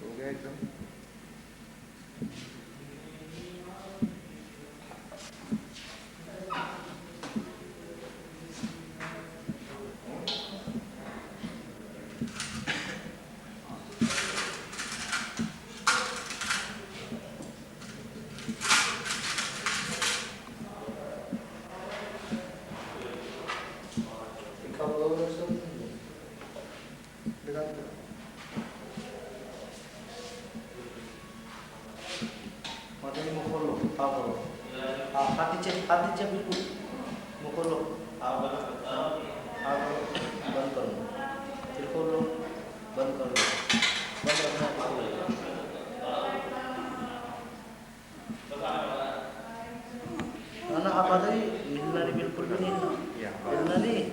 हो गया एकदम। हाथ नीचे बिल्कुल मुँह खोलो। हाँ करो, बंद करो, फिर खोलो, बंद कर लो, बंद रखना है ना। आप आ जाइए, हिलना नहीं, बिल्कुल भी नहीं हिलना, हिलना नहीं।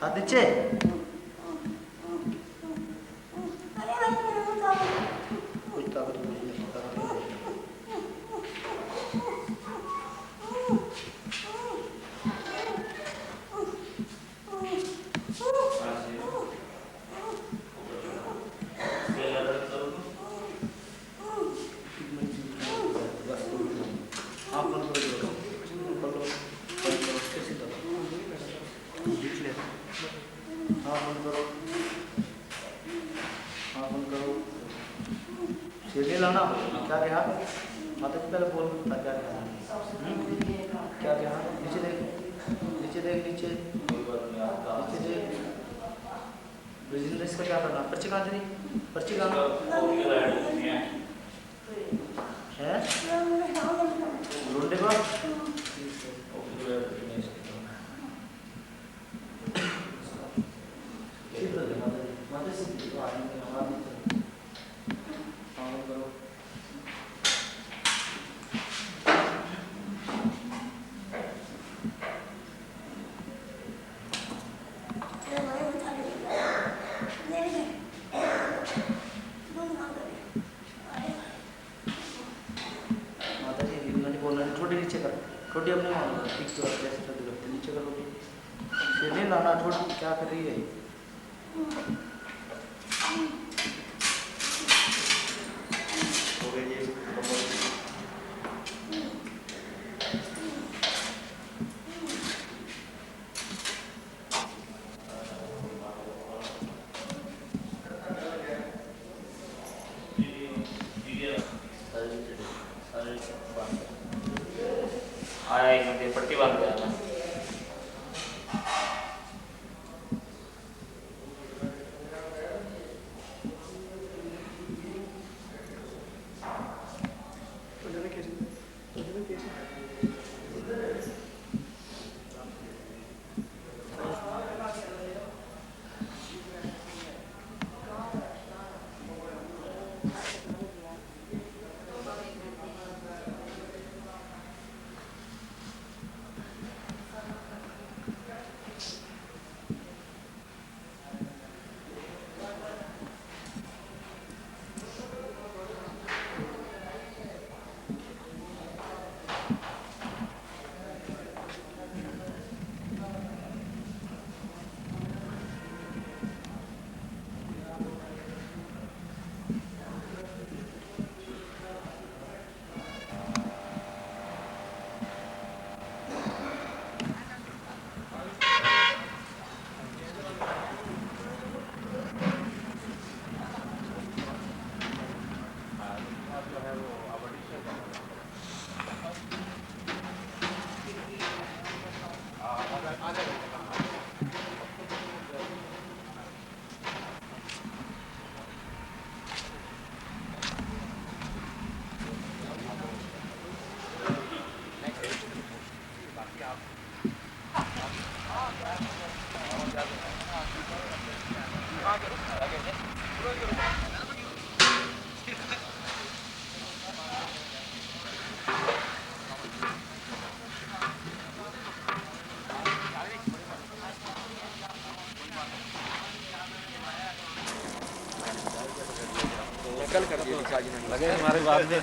हाथ नीचे, कुछ ताकत नहीं, ताकत नहीं। आप बंद करो, खोलो, बंद करो, कैसे करो, हाँ बंद करो, हाँ बंद करो। सीधे लाना, क्या कहा माता को पहले बोल था, क्या कहा, क्या कहा, नीचे देख, नीचे देख, नीचे नीचे देख। बिजनेस का क्या करना, पर्ची कहाँ चली, पर्ची कहाँ है, रोंडे पर छोटी नीचे कर, छोटी अपने फिक्स कर, जैसे छोटी करते नीचे कर, रोटी नहीं लाना, छोटी क्या कर रही है। पट्टी बांध दिया ना। कल कर दिए लगे हमारे बाद में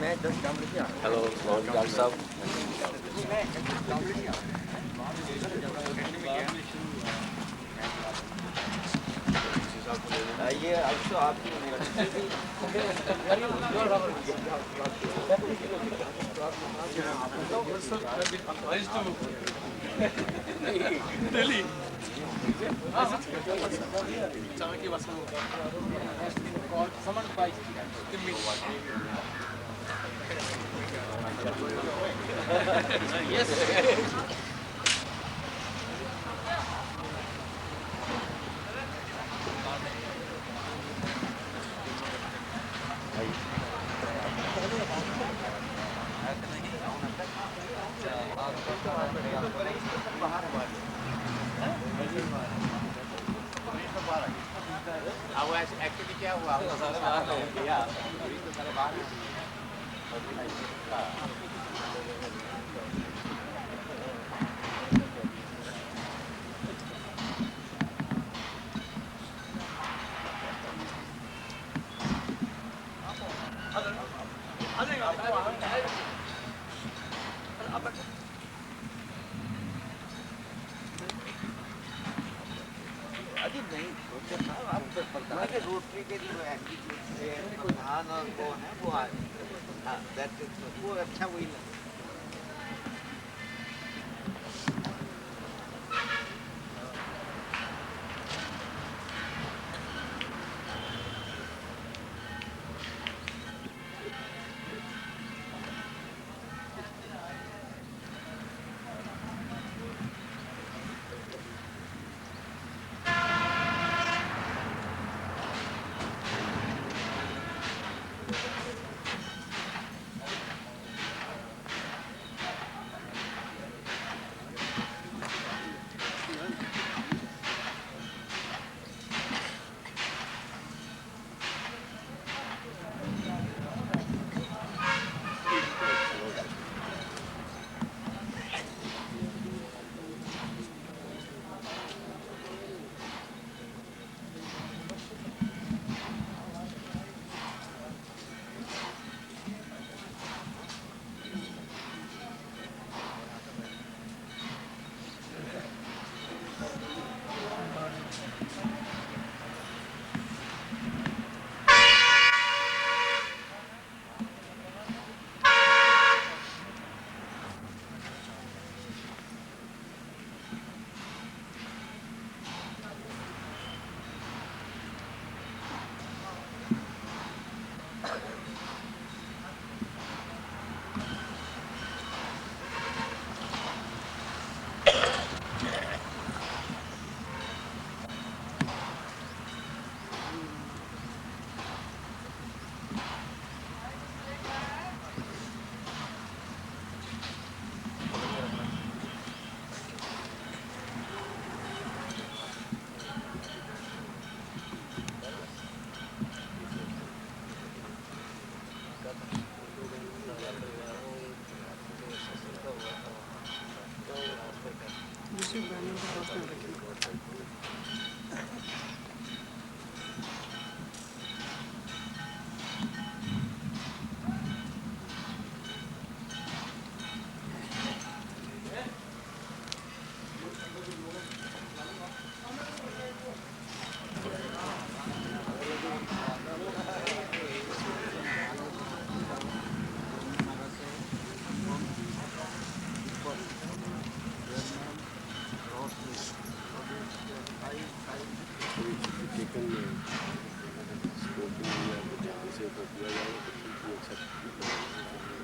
हेलो डॉक्टर साहब। ये also आपकी एक्चुअली क्या हुआ सारे बाहर गया अभी तो सारे बाहर अभी नहीं सोचा था आप रोटरी के लिए प्रधान और वो है वो हाँ वो अच्छा वही लगा।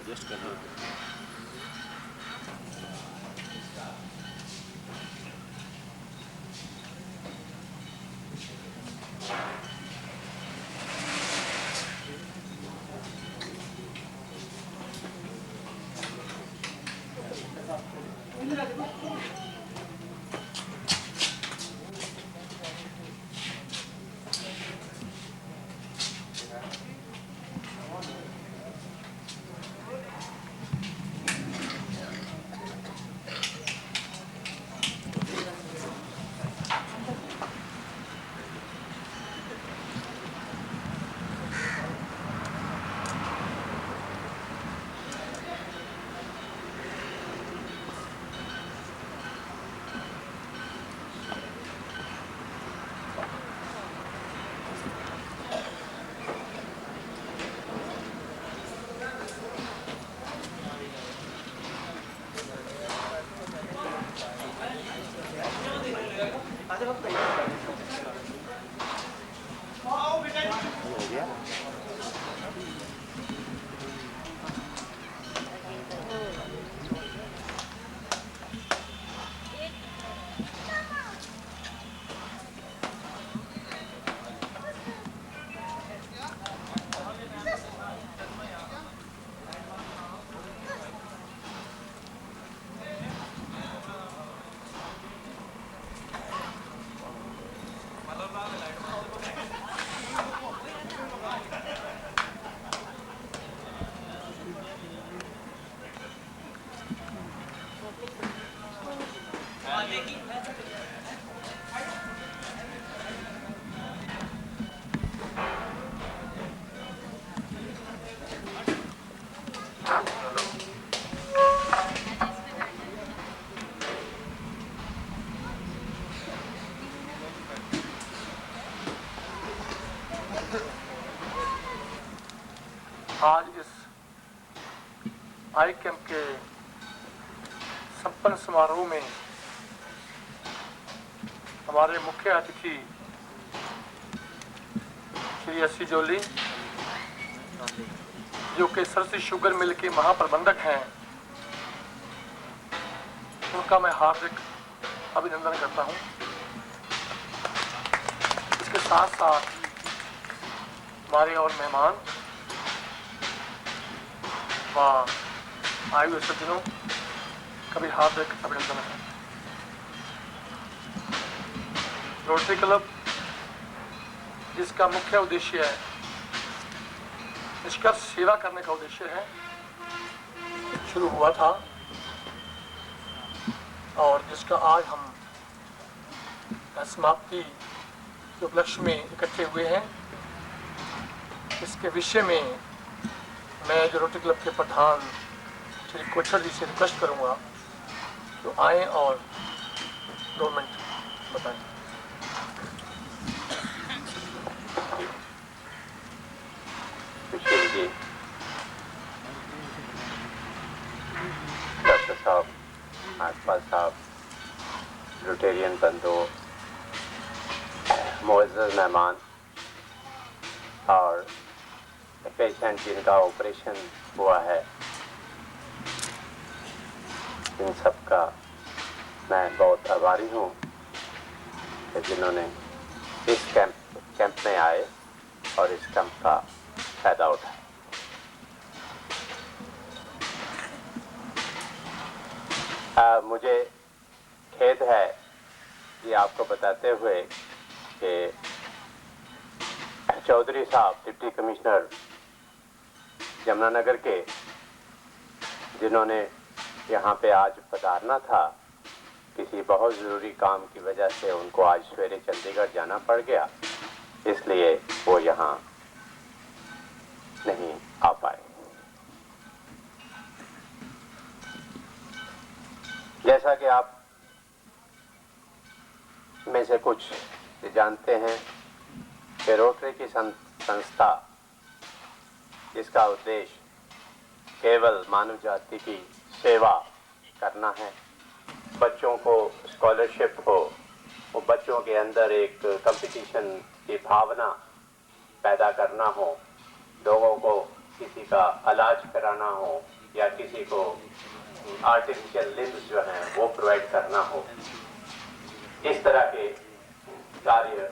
एडजस्ट करना आज इस आई कैंप के संपन्न समारोह में हमारे मुख्य अतिथि श्री एस.सी. जोली, जो कि सरस्वती शुगर मिल के महाप्रबंधक हैं, उनका मैं हार्दिक अभिनंदन करता हूं। इसके साथ साथ हमारे और मेहमान व आए हुए सज्जनों का भी हार्दिक अभिनंदन है। रोटरी क्लब, जिसका मुख्य उद्देश्य है, निष्कर्ष सेवा करने का उद्देश्य है, शुरू हुआ था और जिसका आज हम समाप्ति के उपलक्ष्य में इकट्ठे हुए हैं। इसके विषय में मैं जो रोटरी क्लब के प्रधान श्री कोचर जी से रिक्वेस्ट करूंगा तो आए और 2 मिनट बताएं। सुशील जी, डॉक्टर साहब, आसपाल साहब, रोटेरियन बंधु, मुअज़्ज़ज़ मेहमान और पेशेंट जिनका ऑपरेशन हुआ है, इन सब का मैं बहुत आभारी हूँ कि जिन्होंने इस कैंप में आए और इस कैंप का फायदा उठाए। मुझे खेद है ये आपको बताते हुए कि चौधरी साहब, डिप्टी कमिश्नर यमुनानगर के, जिन्होंने यहाँ पे आज पधारना था, किसी बहुत ज़रूरी काम की वजह से उनको आज सवेरे चंडीगढ़ जाना पड़ गया, इसलिए वो यहाँ नहीं आ पाए। जैसा कि आप में से कुछ जानते हैं कि रोटरी की संस्था, जिसका उद्देश्य केवल मानव जाति की सेवा करना है, बच्चों को स्कॉलरशिप हो, वो बच्चों के अंदर एक कंपटीशन की भावना पैदा करना हो, लोगों को किसी का इलाज कराना हो या किसी को आर्टिफिशियल लिम्स जो हैं वो प्रोवाइड करना हो, इस तरह के कार्य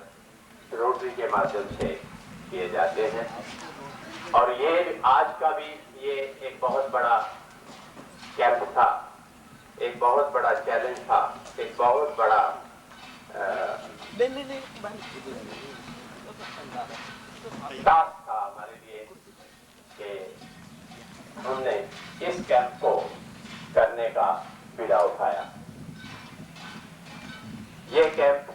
रोटरी के माध्यम से किए जाते हैं। और ये आज का भी ये एक बहुत बड़ा कैंप था, एक बहुत बड़ा चैलेंज था, एक बहुत बड़ा टास्क था हमारे लिए कि हमने इस कैंप को करने का बीड़ा उठाया। ये कैंप,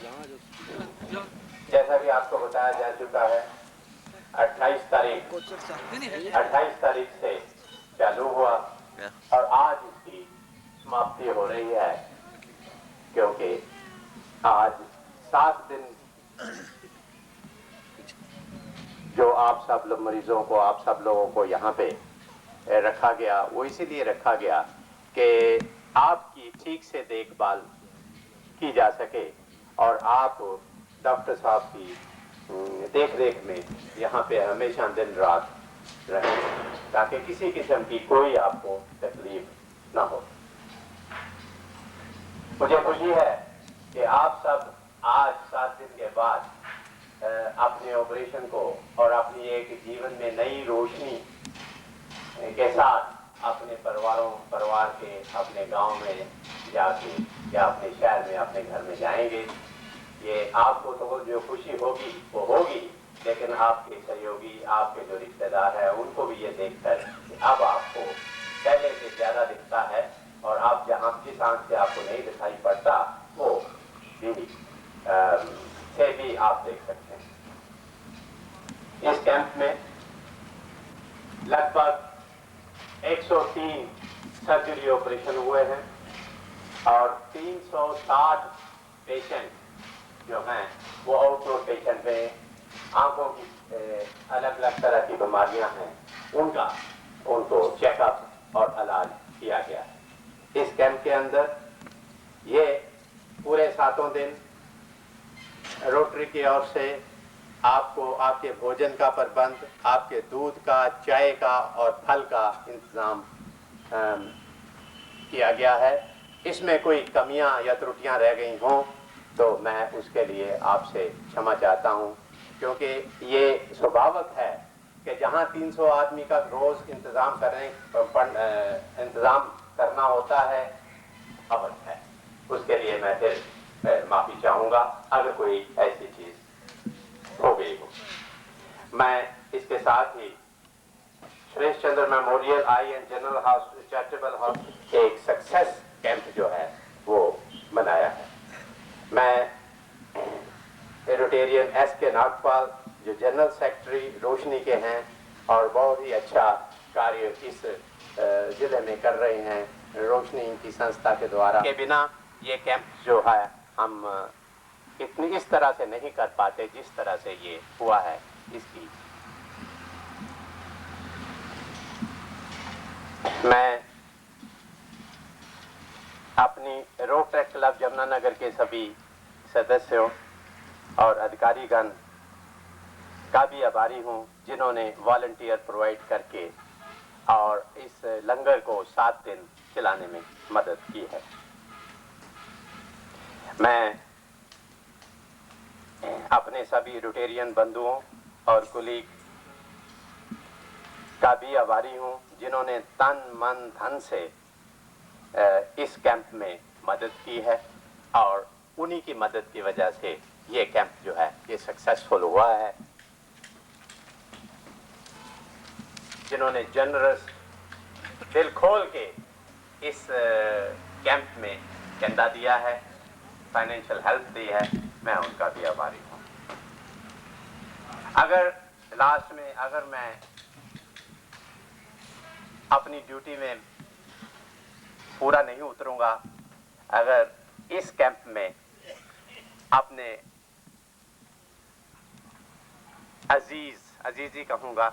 जैसा कि आपको बताया जा चुका है, 28 तारीख से चालू हुआ और आज इसकी समाप्ति हो रही है, क्योंकि आज 7 दिन जो आप सब लोग मरीजों को, आप सब लोगों को यहाँ पे रखा गया, वो इसीलिए रखा गया कि आपकी ठीक से देखभाल की जा सके और आप डॉक्टर साहब की देख रेख में यहाँ पे हमेशा दिन रात रहें, ताकि किसी किस्म की कोई आपको तकलीफ ना हो। मुझे खुशी है कि आप सब आज 7 दिन के बाद अपने ऑपरेशन को और अपनी एक जीवन में नई रोशनी के साथ अपने परिवार के अपने गांव में जाके या अपने शहर में, अपने घर में जाएंगे। ये आपको तो जो खुशी होगी वो होगी, लेकिन आपके सहयोगी, आपके जो रिश्तेदार हैं, उनको भी ये देखकर अब आपको पहले से ज़्यादा दिखता है और आप जहाँ जिस आंख से आपको नहीं दिखाई पड़ता वो भी से भी आप देख सकते हैं। इस कैंप में लगभग 103 सर्जरी ऑपरेशन हुए हैं और 360 पेशेंट जो हैं वो आउटडोर पेशेंट में आंखों की अलग अलग तरह की बीमारियां हैं उनको चेकअप और इलाज किया गया है। इस कैंप के अंदर ये पूरे 7 दिन रोटरी की ओर से आपको आपके भोजन का प्रबंध, आपके दूध का, चाय का और फल का इंतज़ाम किया गया है। इसमें कोई कमियां या त्रुटियां रह गई हों तो मैं उसके लिए आपसे क्षमा चाहता हूं, क्योंकि ये स्वाभाविक है कि जहां 300 आदमी का रोज़ इंतज़ाम करना होता है, अवश्य है। उसके लिए मैं फिर माफ़ी चाहूँगा अगर कोई ऐसी चीज़ हो गई हो। मैं इसके साथ ही Suresh Chandra memorial eye and general hospital charitable hospital एक सक्सेस कैंप जो है वो मनाया है। मैं रोटेरियन S.K. नागपाल जो जनरल सेक्रेटरी रोशनी के हैं और बहुत ही अच्छा कार्य इस ज़िले में कर रहे हैं रोशनी की संस्था के द्वारा, के बिना ये कैंप जो है हम इस तरह से नहीं कर पाते जिस तरह से ये हुआ है। इसकी मैं अपनी रोटरी क्लब जमुनानगर के सभी सदस्यों और अधिकारीगण का भी आभारी हूं जिन्होंने वॉलंटियर प्रोवाइड करके और इस लंगर को 7 दिन चलाने में मदद की है। मैं अपने सभी रोटेरियन बंधुओं और कुलीग का भी आभारी हूं जिन्होंने तन मन धन से इस कैंप में मदद की है और उन्हीं की मदद की वजह से ये कैंप जो है ये सक्सेसफुल हुआ है। जिन्होंने जनरस दिल खोल के इस कैंप में चंदा दिया है, फाइनेंशियल हेल्प दी है, मैं उनका भी आभारी हूँ। अगर लास्ट में अगर मैं अपनी ड्यूटी में पूरा नहीं उतरूंगा, अगर इस कैंप में अपने अजीजी कहूँगा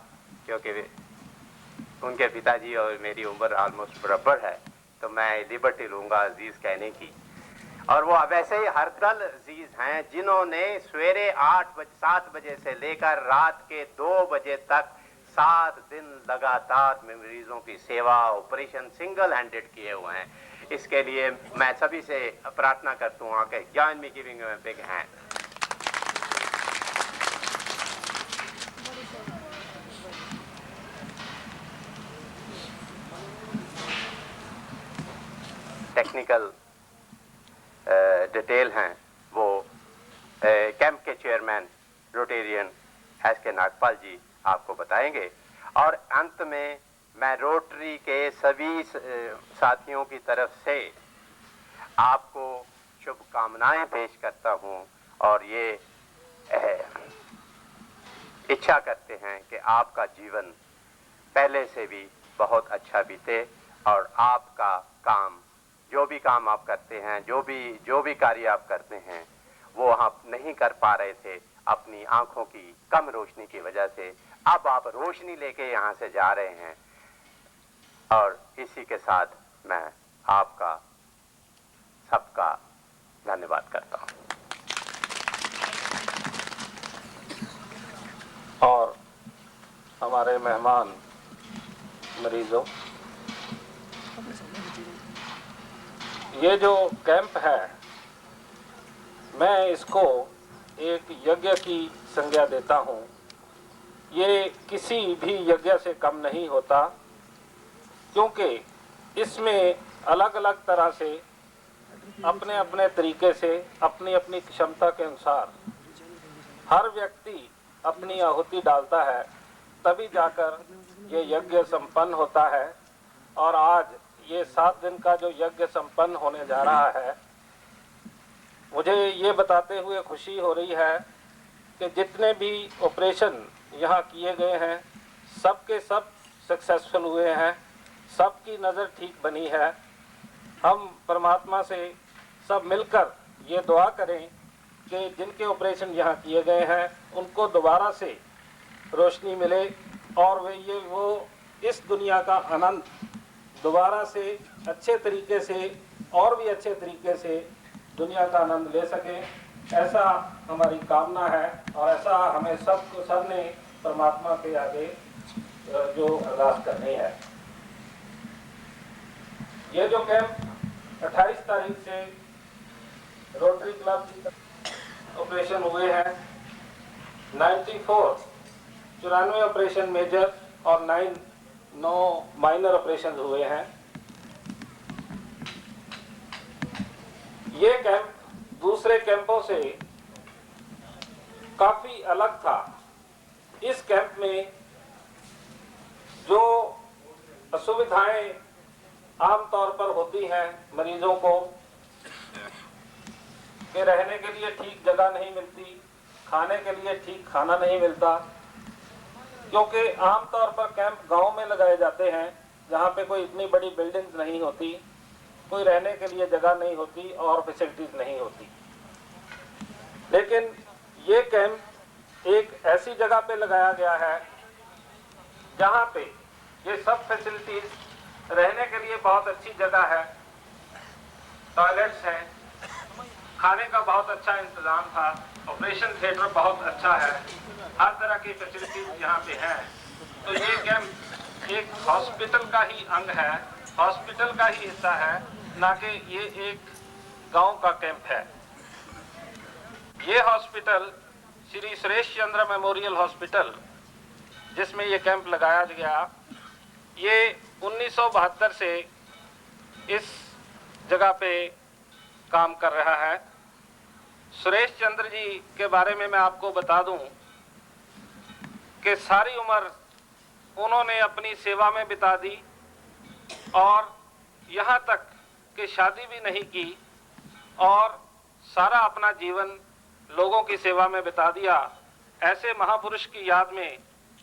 क्योंकि उनके पिताजी और मेरी उम्र ऑलमोस्ट बराबर है, तो मैं लिबर्टी लूँगा अजीज कहने की। और वो वैसे ही हरदल अजीज हैं जिन्होंने सवेरे 7 बजे से लेकर रात के 2 बजे तक 7 दिन लगातार मरीजों की सेवा ऑपरेशन सिंगल हैंडेड किए हुए हैं। इसके लिए मैं सभी से प्रार्थना करता हूँ कि join me giving a big hand. Technical detail हैं वो कैंप के चेयरमैन रोटेरियन S.K. नागपाल जी आपको बताएंगे। और अंत में मैं रोटरी के सभी साथियों की तरफ से आपको शुभकामनाएं पेश करता हूं और ये इच्छा करते हैं कि आपका जीवन पहले से भी बहुत अच्छा बीते और आपका काम, जो भी काम आप करते हैं, जो भी कार्य आप करते हैं, वो आप नहीं कर पा रहे थे अपनी आंखों की कम रोशनी की वजह से, अब आप रोशनी लेके यहाँ से जा रहे हैं। और इसी के साथ मैं आपका सबका धन्यवाद करता हूँ। और हमारे मेहमान मरीजों, ये जो कैंप है मैं इसको एक यज्ञ की संज्ञा देता हूँ। ये किसी भी यज्ञ से कम नहीं होता, क्योंकि इसमें अलग अलग तरह से अपने अपने तरीके से अपनी अपनी क्षमता के अनुसार हर व्यक्ति अपनी आहुति डालता है, तभी जाकर ये यज्ञ संपन्न होता है। और आज ये 7 दिन का जो यज्ञ संपन्न होने जा रहा है, मुझे ये बताते हुए खुशी हो रही है कि जितने भी ऑपरेशन यहाँ किए गए हैं सबके सब सक्सेसफुल हुए हैं, सबकी नज़र ठीक बनी है। हम परमात्मा से सब मिलकर ये दुआ करें कि जिनके ऑपरेशन यहाँ किए गए हैं उनको दोबारा से रोशनी मिले और वो इस दुनिया का आनंद दोबारा से अच्छे तरीके से और भी अच्छे तरीके से दुनिया का आनंद ले सके, ऐसा हमारी कामना है और ऐसा हमें सबने परमात्मा के आगे जो अरदास करनी है। ये जो कैंप 28 तारीख से रोटरी क्लब ऑपरेशन हुए हैं, 94 ऑपरेशन मेजर और 9 माइनर ऑपरेशन हुए हैं। ये कैंप दूसरे कैंपों से काफी अलग था। इस कैंप में जो असुविधाएं आमतौर पर होती हैं मरीजों को, कि रहने के लिए ठीक जगह नहीं मिलती, खाने के लिए ठीक खाना नहीं मिलता, क्योंकि आमतौर पर कैंप गांव में लगाए जाते हैं जहां पे कोई इतनी बड़ी बिल्डिंग्स नहीं होती, कोई रहने के लिए जगह नहीं होती और फैसिलिटीज नहीं होती। लेकिन ये कैंप एक ऐसी जगह पे लगाया गया है जहां पे ये सब फैसिलिटीज, रहने के लिए बहुत अच्छी जगह है, टॉयलेट्स हैं, खाने का बहुत अच्छा इंतजाम था, ऑपरेशन थिएटर बहुत अच्छा है, हर तरह की फैसिलिटीज यहाँ पे हैं। तो ये कैंप एक हॉस्पिटल का ही अंग है, हॉस्पिटल का ही हिस्सा है, ना कि ये एक गांव का कैंप है। ये hospital Shri Suresh Chandra memorial hospital, जिसमें ये कैंप लगाया गया, ये 1972 से इस जगह पे काम कर रहा है। सुरेश चंद्र जी के बारे में मैं आपको बता दूं कि सारी उम्र उन्होंने अपनी सेवा में बिता दी और यहाँ तक कि शादी भी नहीं की और सारा अपना जीवन लोगों की सेवा में बिता दिया। ऐसे महापुरुष की याद में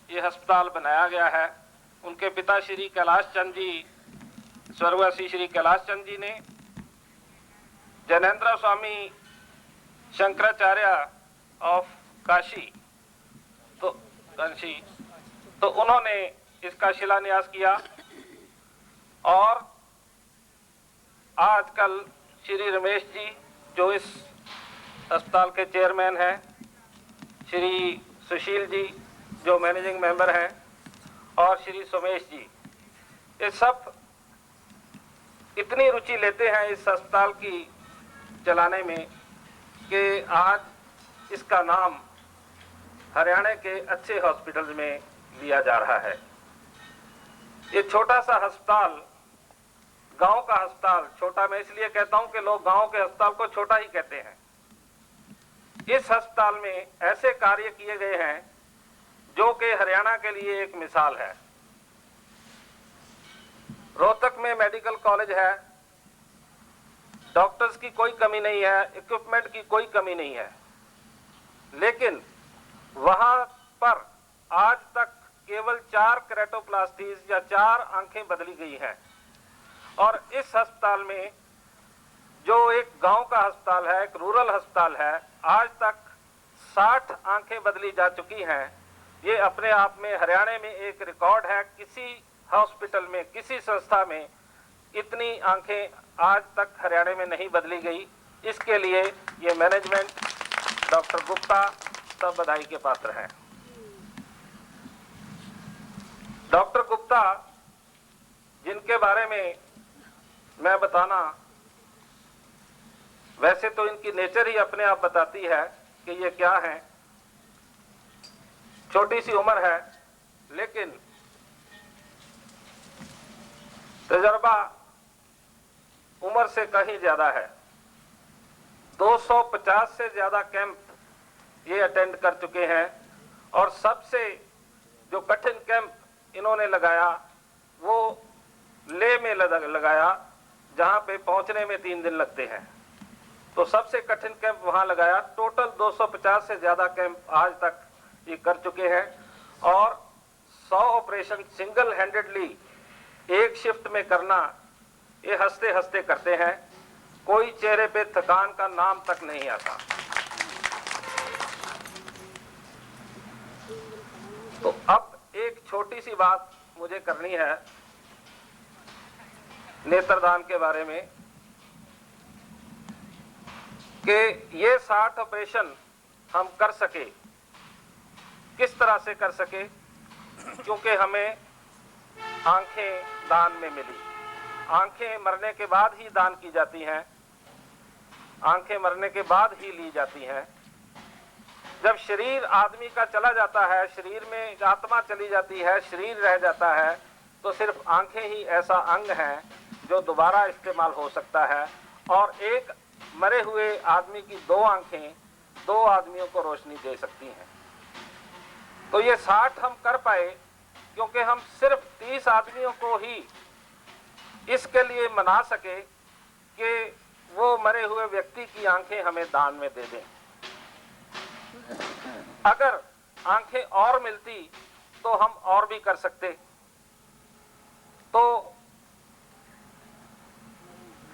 ये अस्पताल बनाया गया है। उनके पिता श्री कैलाश चंद जी, स्वर्गवासी श्री कैलाश चंद जी ने जैनेन्द्र स्वामी शंकराचार्य ऑफ काशी तो उन्होंने इसका शिलान्यास किया और आजकल श्री रमेश जी जो इस अस्पताल के चेयरमैन हैं, श्री सुशील जी जो मैनेजिंग मेंबर हैं और श्री सोमेश जी, ये सब इतनी रुचि लेते हैं इस अस्पताल की चलाने में कि आज इसका नाम हरियाणा के अच्छे हॉस्पिटल्स में लिया जा रहा है। ये छोटा सा अस्पताल, गांव का अस्पताल, छोटा मैं इसलिए कहता हूं कि लोग गांव के अस्पताल को छोटा ही कहते हैं। इस अस्पताल में ऐसे कार्य किए गए हैं जो कि हरियाणा के लिए एक मिसाल है। रोहतक में मेडिकल कॉलेज है, डॉक्टर्स की कोई कमी नहीं है, इक्विपमेंट की कोई कमी नहीं है, लेकिन वहां पर आज तक केवल 4 केरेटोप्लास्टीज या 4 आंखें बदली गई हैं। और इस अस्पताल में जो एक गांव का अस्पताल है, एक रूरल अस्पताल है, आज तक 60 आंखें बदली जा चुकी हैं। ये अपने आप में हरियाणा में एक रिकॉर्ड है। किसी हॉस्पिटल में, किसी संस्था में इतनी आंखें आज तक हरियाणा में नहीं बदली गई। इसके लिए ये मैनेजमेंट, डॉक्टर गुप्ता सब बधाई के पात्र हैं। डॉक्टर गुप्ता जिनके बारे में मैं बताना, वैसे तो इनकी नेचर ही अपने आप बताती है कि ये क्या है। छोटी सी उम्र है लेकिन तजर्बा उम्र से कहीं ज्यादा है। 250 से ज्यादा कैंप ये अटेंड कर चुके हैं और सबसे जो कठिन कैंप इन्होंने लगाया वो लेह में लगाया, जहां पे पहुंचने में 3 दिन लगते हैं। तो सबसे कठिन कैंप वहां लगाया। टोटल 250 से ज्यादा कैंप आज तक ये कर चुके हैं और 100 ऑपरेशन सिंगल हैंडेडली एक शिफ्ट में करना, ये हंसते हंसते करते हैं। कोई चेहरे पे थकान का नाम तक नहीं आता। तो अब एक छोटी सी बात मुझे करनी है नेत्रदान के बारे में कि ये 60 ऑपरेशन हम कर सके, किस तरह से कर सके, क्योंकि हमें आंखें दान में मिली। आंखें मरने के बाद ही दान की जाती हैं, आंखें मरने के बाद ही ली जाती हैं। जब शरीर आदमी का चला जाता है, शरीर में आत्मा चली जाती है, शरीर रह जाता है, तो सिर्फ आंखें ही ऐसा अंग है जो दोबारा इस्तेमाल हो सकता है। और एक मरे हुए आदमी की 2 आंखें 2 आदमियों को रोशनी दे सकती हैं। तो ये 60 हम कर पाए क्योंकि हम सिर्फ 30 आदमियों को ही इसके लिए मना सके कि वो मरे हुए व्यक्ति की आंखें हमें दान में दे दें। अगर आंखें और मिलती तो हम और भी कर सकते। तो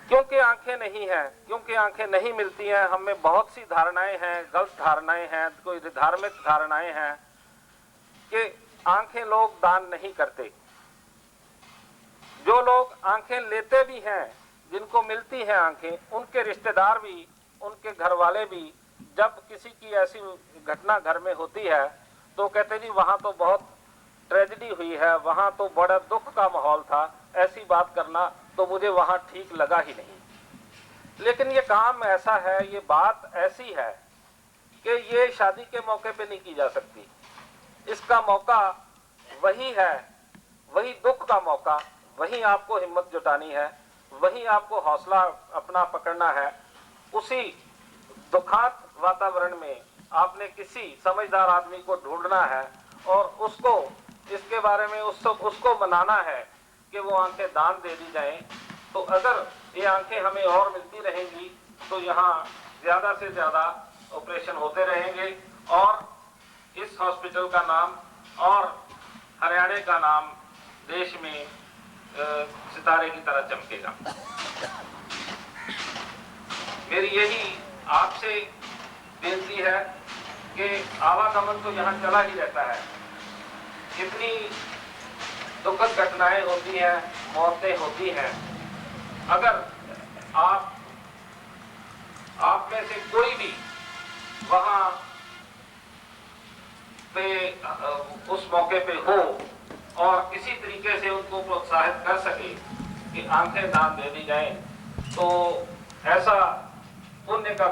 क्योंकि आंखें नहीं हैं, क्योंकि आंखें नहीं मिलती हैं, हमें बहुत सी धारणाएं हैं, गलत धारणाएं हैं, कोई धार्मिक धारणाएं हैं कि आंखें लोग दान नहीं करते। जो लोग आंखें लेते भी हैं, जिनको मिलती हैं आंखें, उनके रिश्तेदार भी, उनके घर वाले भी, जब किसी की ऐसी घटना घर में होती है तो कहते जी वहां तो बहुत ट्रेजेडी हुई है, वहां तो बड़ा दुख का माहौल था, ऐसी बात करना तो मुझे वहां ठीक लगा ही नहीं। लेकिन ये काम ऐसा है, ये बात ऐसी है कि ये शादी के मौके पे नहीं की जा सकती। इसका मौका वही है, वही दुख का मौका, वही आपको हिम्मत जुटानी है, वही आपको हौसला अपना पकड़ना है। उसी दुखांत वातावरण में आपने किसी समझदार आदमी को ढूंढना है और उसको इसके बारे में उसको मनाना है कि वो आंखें दान दे दी जाएं। तो अगर ये आंखें हमें और मिलती रहेंगी तो यहाँ ज्यादा से ज्यादा ऑपरेशन होते रहेंगे और इस हॉस्पिटल का नाम और हरियाणा का नाम देश में सितारे की तरह चमकेगा। मेरी यही आपसे बेनती है कि आवागमन तो यहाँ चला ही रहता है, कितनी दुखद घटनाएं होती हैं, मौतें होती हैं। अगर आप में से कोई भी वहां पे उस मौके पे हो और किसी तरीके से उनको प्रोत्साहित कर सके कि आंखें दान दे दी जाएं, तो ऐसा पुण्य का